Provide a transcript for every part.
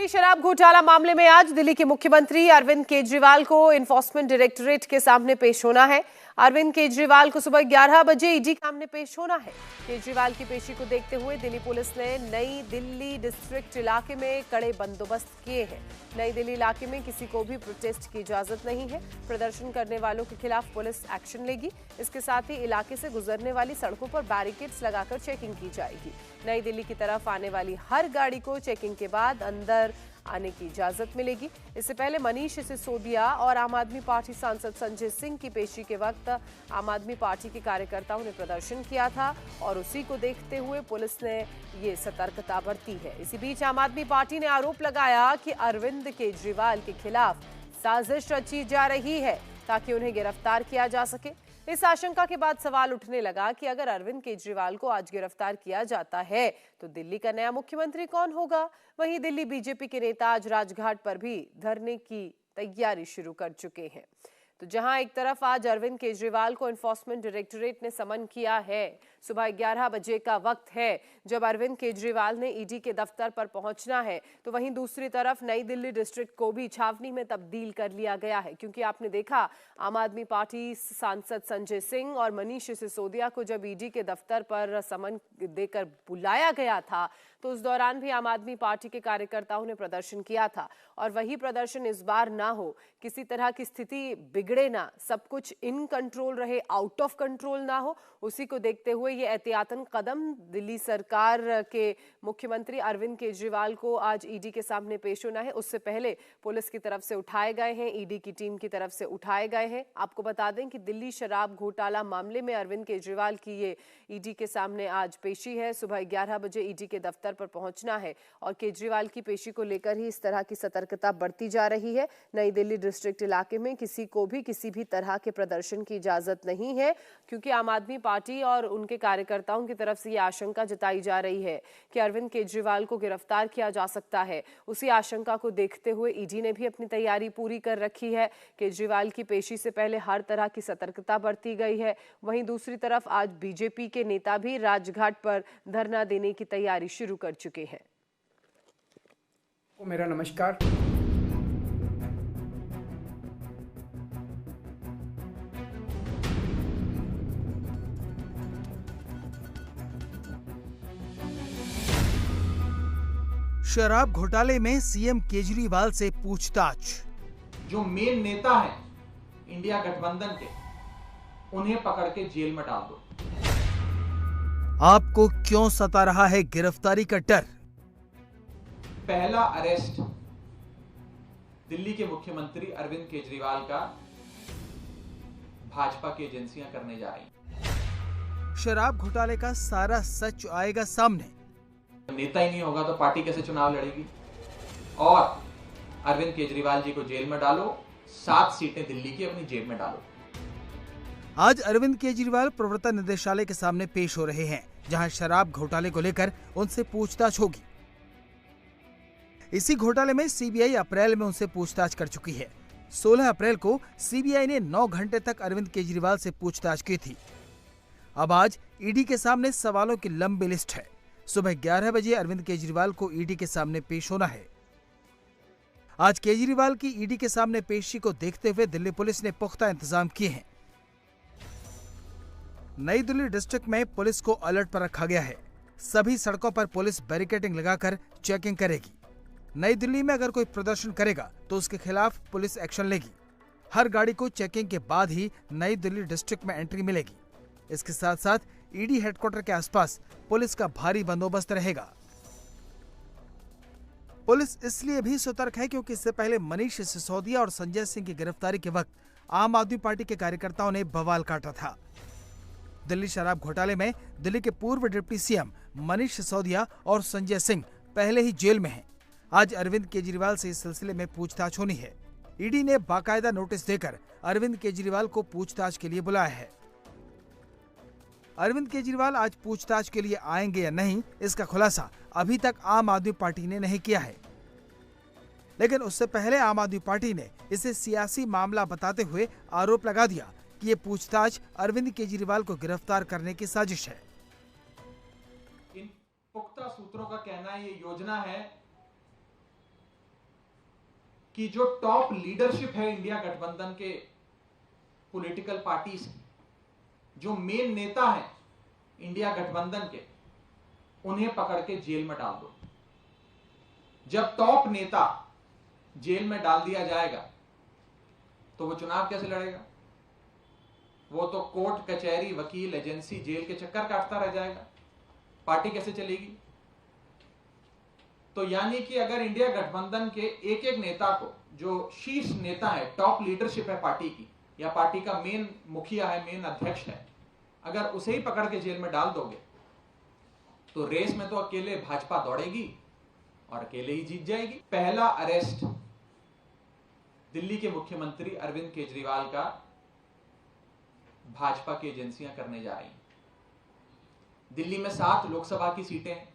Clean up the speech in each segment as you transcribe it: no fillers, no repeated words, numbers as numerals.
दिल्ली शराब घोटाला मामले में आज दिल्ली के मुख्यमंत्री अरविंद केजरीवाल को एनफोर्समेंट डायरेक्टरेट के सामने पेश होना है। अरविंद केजरीवाल को सुबह 11 बजे ईडी के सामने पेश होना है। केजरीवाल की पेशी को देखते हुए दिल्ली पुलिस ने नई दिल्ली डिस्ट्रिक्ट इलाके में कड़े बंदोबस्त किए हैं। नई दिल्ली इलाके में किसी को भी प्रोटेस्ट की इजाजत नहीं है। प्रदर्शन करने वालों के खिलाफ पुलिस एक्शन लेगी। इसके साथ ही इलाके से गुजरने वाली सड़कों पर बैरिकेड्स लगाकर चेकिंग की जाएगी। नई दिल्ली की तरफ आने वाली हर गाड़ी को चेकिंग के बाद अंदर आने की इजाजत मिलेगी। इससे पहले मनीष सिसोदिया और आम आदमी पार्टी सांसद संजय सिंह की पेशी के वक्त आम आदमी पार्टी के कार्यकर्ताओं ने प्रदर्शन किया था और उसी को देखते हुए पुलिस ने ये सतर्कता बरती है। इसी बीच आम आदमी पार्टी ने आरोप लगाया कि अरविंद केजरीवाल के खिलाफ साजिश रची जा रही है ताकि उन्हें गिरफ्तार किया जा सके। इस आशंका के बाद सवाल उठने लगा कि अगर अरविंद केजरीवाल को आज गिरफ्तार किया जाता है तो दिल्ली का नया मुख्यमंत्री कौन होगा। वहीं दिल्ली बीजेपी के नेता आज राजघाट पर भी धरने की तैयारी शुरू कर चुके हैं। तो जहां एक तरफ आज अरविंद केजरीवाल को एनफोर्समेंट डायरेक्टरेट ने समन किया है, सुबह 11 बजे का वक्त है जब अरविंद केजरीवाल ने ईडी के दफ्तर पर पहुंचना है, तो वहीं दूसरी तरफ नई दिल्ली डिस्ट्रिक्ट को भी छावनी में तब्दील कर लिया गया है। क्योंकि आपने देखा आम आदमी पार्टी सांसद संजय सिंह और मनीष सिसोदिया को जब ईडी के दफ्तर पर समन देकर बुलाया गया था तो उस दौरान भी आम आदमी पार्टी के कार्यकर्ताओं ने प्रदर्शन किया था। और वही प्रदर्शन इस बार ना हो, किसी तरह की स्थिति बिगड़े ना, सब कुछ इन कंट्रोल रहे, आउट ऑफ कंट्रोल ना हो, उसी को देखते हुए ये एहतियातन कदम दिल्ली सरकार के मुख्यमंत्री अरविंद केजरीवाल को आज ईडी के सामने पेश होना है। उससे पहले पुलिस की तरफ से उठाए गए हैं, ईडी की टीम की तरफ से उठाए गए हैं। आपको बता दें कि दिल्ली शराब घोटाला मामले में अरविंद केजरीवाल की ये ईडी के सामने आज पेशी है। सुबह 11 बजे ईडी के दफ्तर पर पहुंचना है और केजरीवाल की पेशी को लेकर ही इस तरह की सतर्कता बरती जा रही है। नई दिल्ली डिस्ट्रिक्ट इलाके में किसी को भी किसी भी तरह के प्रदर्शन की इजाजत नहीं है, क्योंकि आम आदमी पार्टी और उनके कार्यकर्ताओं की तरफ से ये आशंका जताई जा रही है कि अरविंद केजरीवाल को गिरफ्तार किया जा सकता है। उसी आशंका को देखते हुए ईडी ने भी अपनी तैयारी पूरी कर रखी है। केजरीवाल की पेशी से पहले हर तरह की सतर्कता बरती गई है। वहीं दूसरी तरफ आज बीजेपी के नेता भी राजघाट पर धरना देने की तैयारी शुरू कर चुके हैं। मेरा नमस्कार। शराब घोटाले में सीएम केजरीवाल से पूछताछ। जो मेन नेता हैं इंडिया गठबंधन के, उन्हें पकड़ के जेल में डाल दो। आपको क्यों सता रहा है गिरफ्तारी का डर? पहला अरेस्ट दिल्ली के मुख्यमंत्री अरविंद केजरीवाल का भाजपा की एजेंसियां करने जा रही। शराब घोटाले का सारा सच आएगा सामने। नेता ही नहीं होगा तो पार्टी कैसे चुनाव लड़ेगी। और अरविंद केजरीवाल जी को जेल में डालो, 7 सीटें दिल्ली की अपनी जेब में डालो। आज अरविंद केजरीवाल प्रवर्तन निदेशालय के सामने पेश हो रहे हैं, जहां शराब घोटाले को लेकर उनसे पूछताछ होगी। इसी घोटाले में सीबीआई अप्रैल में उनसे पूछताछ कर चुकी है। 16 अप्रैल को सीबीआई ने 9 घंटे तक अरविंद केजरीवाल से पूछताछ की थी। अब आज ईडी के सामने सवालों की लंबी लिस्ट है। सुबह 11 बजे अरविंद केजरीवाल को ईडी के सामने पेश होना है। आज केजरीवाल की ईडी के सामने पेशी को देखते हुए दिल्ली पुलिस ने पुख्ता इंतजाम किए हैं। नई दिल्ली डिस्ट्रिक्ट में पुलिस को अलर्ट पर रखा गया है। सभी सड़कों पर पुलिस बैरिकेडिंग लगाकर चेकिंग करेगी। नई दिल्ली में अगर कोई प्रदर्शन करेगा तो उसके खिलाफ पुलिस एक्शन लेगी। हर गाड़ी को चेकिंग के बाद ही नई दिल्ली डिस्ट्रिक्ट में एंट्री मिलेगी। इसके साथ साथ ईडी हेडक्वार्टर के आसपास पुलिस का भारी बंदोबस्त रहेगा। पुलिस इसलिए भी सतर्क है क्योंकि इससे पहले मनीष सिसोदिया और संजय सिंह की गिरफ्तारी के वक्त आम आदमी पार्टी के कार्यकर्ताओं ने बवाल काटा था। दिल्ली शराब घोटाले में दिल्ली के पूर्व डिप्टी सीएम मनीष सिसोदिया और संजय सिंह पहले ही जेल में हैं। आज अरविंद केजरीवाल से इस सिलसिले में पूछताछ होनी है। ईडी ने बाकायदा नोटिस देकर अरविंद केजरीवाल को पूछताछ के लिए बुलाया है। अरविंद केजरीवाल आज पूछताछ के लिए आएंगे या नहीं, इसका खुलासा अभी तक आम आदमी पार्टी ने नहीं किया है। लेकिन उससे पहले आम आदमी पार्टी ने इसे सियासी मामला बताते हुए आरोप लगा दिया कि ये पूछताछ अरविंद केजरीवाल को गिरफ्तार करने की साजिश है। इन पुख्ता सूत्रों का कहना है ये योजना है कि जो टॉप लीडरशिप है इंडिया गठबंधन के पॉलिटिकल पार्टीज की, जो मेन नेता हैं इंडिया गठबंधन के, उन्हें पकड़ के जेल में डाल दो। जब टॉप नेता जेल में डाल दिया जाएगा तो वो चुनाव कैसे लड़ेगा? वो तो कोर्ट, कचहरी, वकील, एजेंसी, जेल के चक्कर काटता रह जाएगा। पार्टी कैसे चलेगी? तो यानी कि अगर इंडिया गठबंधन के एक एक नेता को, जो शीर्ष नेता है, टॉप लीडरशिप है पार्टी की, या पार्टी का मेन मुखिया है, मेन अध्यक्ष है, अगर उसे ही पकड़ के जेल में डाल दोगे तो रेस में तो अकेले भाजपा दौड़ेगी और अकेले ही जीत जाएगी। पहला अरेस्ट दिल्ली के मुख्यमंत्री अरविंद केजरीवाल का भाजपा की एजेंसियां करने जा रही हैं। दिल्ली में 7 लोकसभा की सीटें हैं।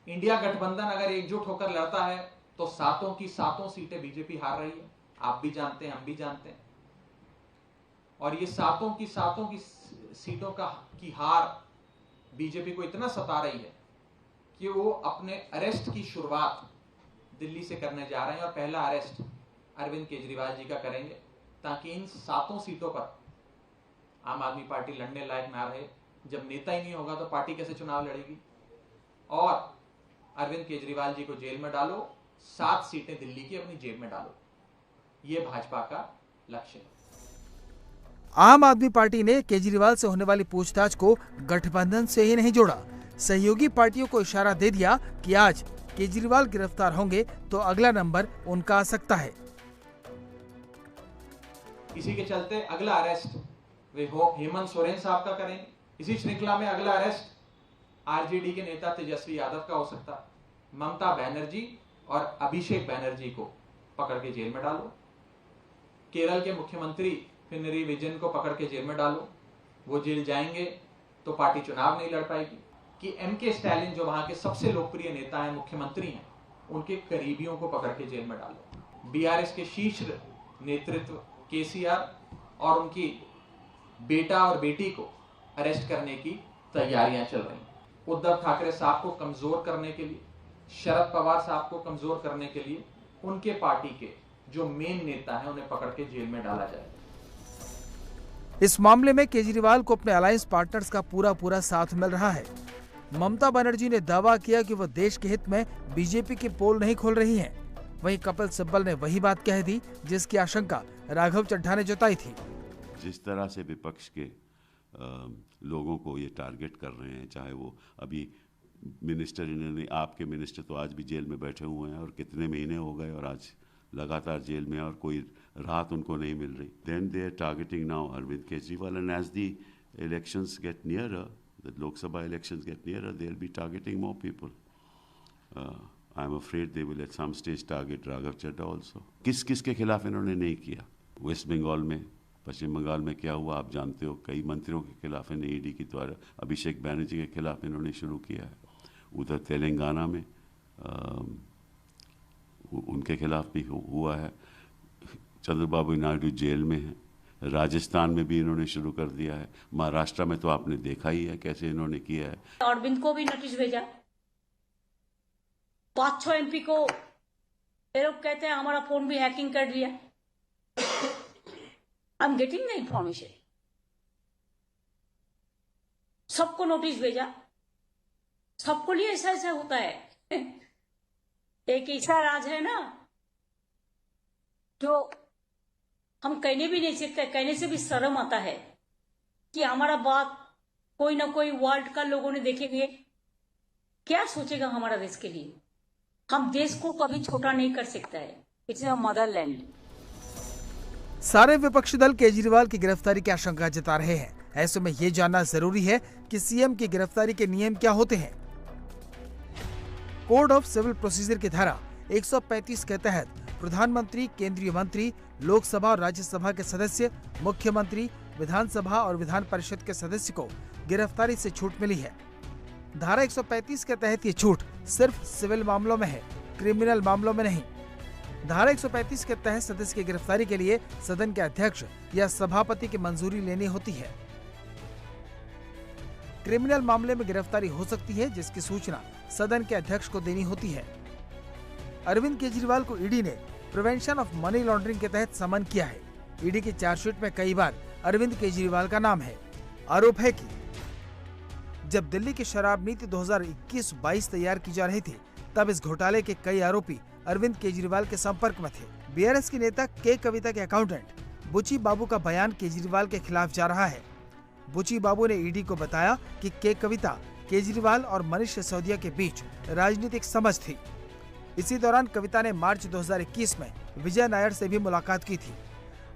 इंडिया गठबंधन अगर एकजुट होकर लड़ता है तो 7 की 7 सीटें बीजेपी हार रही है। आप भी जानते हैं, हम भी जानते हैं। और ये 7 की 7 की सीटों की हार बीजेपी को इतना सता रही है कि वो अपने अरेस्ट की शुरुआत दिल्ली से करने जा रहे हैं और पहला अरेस्ट अरविंद केजरीवाल जी का करेंगे, ताकि इन 7 सीटों पर आम आदमी पार्टी लड़ने लायक ना रहे। जब नेता ही नहीं होगा तो पार्टी कैसे चुनाव लड़ेगी? और अरविंद केजरीवाल जी को जेल में डालो, 7 सीटें दिल्ली की अपनी जेब में डालो, ये भाजपा का लक्ष्य है। आम आदमी पार्टी ने केजरीवाल से होने वाली पूछताछ को गठबंधन से ही नहीं जोड़ा, सहयोगी पार्टियों को इशारा दे दिया कि आज केजरीवाल गिरफ्तार होंगे तो अगला नंबर उनका आ सकता है। इसी के चलते अगला अरेस्ट वे हेमंत सोरेन साहब का करेंगे। इसी श्रृंखला में अगला अरेस्ट आरजेडी के नेता तेजस्वी यादव का हो सकता है। ममता बनर्जी और अभिषेक बनर्जी को पकड़ के जेल में डालो। केरल के मुख्यमंत्री पिनरई विजयन को पकड़ के जेल में डालो। वो जेल जाएंगे तो पार्टी चुनाव नहीं लड़ पाएगी। कि एमके स्टालिन जो वहां के सबसे लोकप्रिय नेता हैं, मुख्यमंत्री हैं, उनके करीबियों को पकड़ के जेल में डालो। बीआरएस के शीर्ष नेतृत्व केसीआर और उनकी बेटा और बेटी को अरेस्ट करने की तैयारियां चल रही हैं। उद्धव ठाकरे साहब को कमजोर करने के लिए, शरद पवार साहब को कमजोर करने के लिए उनके पार्टी के जो मेन नेता हैं उन्हें पकड़ के जेल में डाला जाएगा। इस मामले में केजरीवाल को अपने अलायंस पार्टनर्स का पूरा साथ मिल रहा है। ममता बनर्जी ने दावा किया कि वह देश के हित में बीजेपी की पोल नहीं खोल रही हैं। वहीं कपिल सिब्बल ने वही बात कह दी जिसकी आशंका राघव चड्ढा ने जताई थी। जिस तरह से विपक्ष के लोगों को ये टारगेट कर रहे हैं, चाहे वो अभी मिनिस्टर, इन्होंने आपके मिनिस्टर तो आज भी जेल में बैठे हुए हैं और कितने महीने हो गए और आज लगातार जेल में और कोई राहत उनको नहीं मिल रही। Then they are targeting now Arvind Kejriwal and as the elections get nearer, the Lok Sabha elections get nearer, they'll be targeting more people. I'm afraid they will at some stage target Raghav Chadha also. किस के खिलाफ इन्होंने नहीं किया? Waste Bengal में, पश्चिम बंगाल में क्या हुआ आप जानते हो। कई मंत्रियों के खिलाफ इन्हें ईडी के द्वारा, अभिषेक बैनर्जी के खिलाफ इन्होंने शुरू किया है। उधर तेलंगाना में उनके खिलाफ भी हुआ है। चंद्रबाबू नायडू जेल में है। राजस्थान में भी इन्होंने शुरू कर दिया है। महाराष्ट्र में तो आपने देखा ही है कैसे इन्होंने किया है। अरविंद को भी नोटिस भेजा, 5-6 एमपी को ये लोग कहते हैं हमारा फोन भी हैकिंग कर लिया। I am getting the information. सबको नोटिस भेजा, सबको लिए ऐसा होता है। एक ऐसा राज है ना जो हम कहने भी नहीं सकते, कहने से भी शर्म आता है कि हमारा बात कोई ना कोई वर्ल्ड का लोगों ने देखेंगे, क्या सोचेगा हमारा देश के लिए। हम देश को कभी छोटा नहीं कर सकता है। It's a Motherland. सारे विपक्षी दल केजरीवाल की गिरफ्तारी की आशंका जता रहे हैं। ऐसे में ये जानना जरूरी है कि सीएम की गिरफ्तारी के नियम क्या होते हैं। कोड ऑफ सिविल प्रोसीजर की धारा 135 के तहत प्रधानमंत्री, केंद्रीय मंत्री, लोकसभा और राज्यसभा के सदस्य, मुख्यमंत्री, विधानसभा और विधान परिषद के सदस्य को गिरफ्तारी से छूट मिली है। धारा 135 के तहत ये छूट सिर्फ सिविल मामलों में है, क्रिमिनल मामलों में नहीं। धारा 135 के तहत सदस्य की गिरफ्तारी के लिए सदन के अध्यक्ष या सभापति की मंजूरी लेनी होती है। क्रिमिनल मामले में गिरफ्तारी हो सकती है जिसकी सूचना सदन के अध्यक्ष को देनी होती है। अरविंद केजरीवाल को ईडी ने प्रिवेंशन ऑफ मनी लॉन्ड्रिंग के तहत समन किया है। ईडी की चार्जशीट में कई बार अरविंद केजरीवाल का नाम है। आरोप है कि जब दिल्ली की शराब नीति 2021-22 तैयार की जा रही थी, तब इस घोटाले के कई आरोपी अरविंद केजरीवाल के संपर्क में थे। बीआरएस की नेता के कविता के अकाउंटेंट बुची बाबू का बयान केजरीवाल के खिलाफ जा रहा है। बुची बाबू ने ईडी को बताया कि के कविता केजरीवाल और मनीष सिसोदिया के बीच राजनीतिक समझ थी। इसी दौरान कविता ने मार्च 2021 में विजय नायर से भी मुलाकात की थी।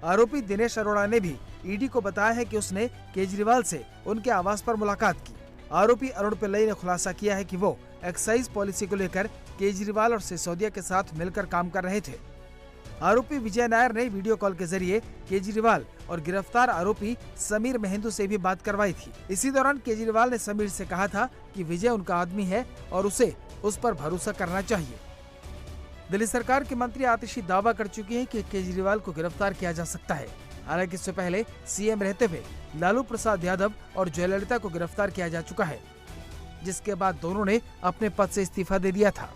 आरोपी दिनेश अरोड़ा ने भी ईडी को बताया है कि उसने केजरीवाल से उनके आवास पर मुलाकात की। आरोपी अरुण पिल्लई ने खुलासा किया है कि वो एक्साइज पॉलिसी को लेकर केजरीवाल और सिसोदिया के साथ मिलकर काम कर रहे थे। आरोपी विजय नायर ने वीडियो कॉल के जरिए केजरीवाल और गिरफ्तार आरोपी समीर मेहंदू से भी बात करवाई थी। इसी दौरान केजरीवाल ने समीर से कहा था कि विजय उनका आदमी है और उसे उस पर भरोसा करना चाहिए। दिल्ली सरकार के मंत्री आतिशी दावा कर चुकी हैं कि केजरीवाल को गिरफ्तार किया जा सकता है। हालांकि इससे पहले सीएम रहते हुए लालू प्रसाद यादव और जयललिता को गिरफ्तार किया जा चुका है, जिसके बाद दोनों ने अपने पद से इस्तीफा दे दिया था।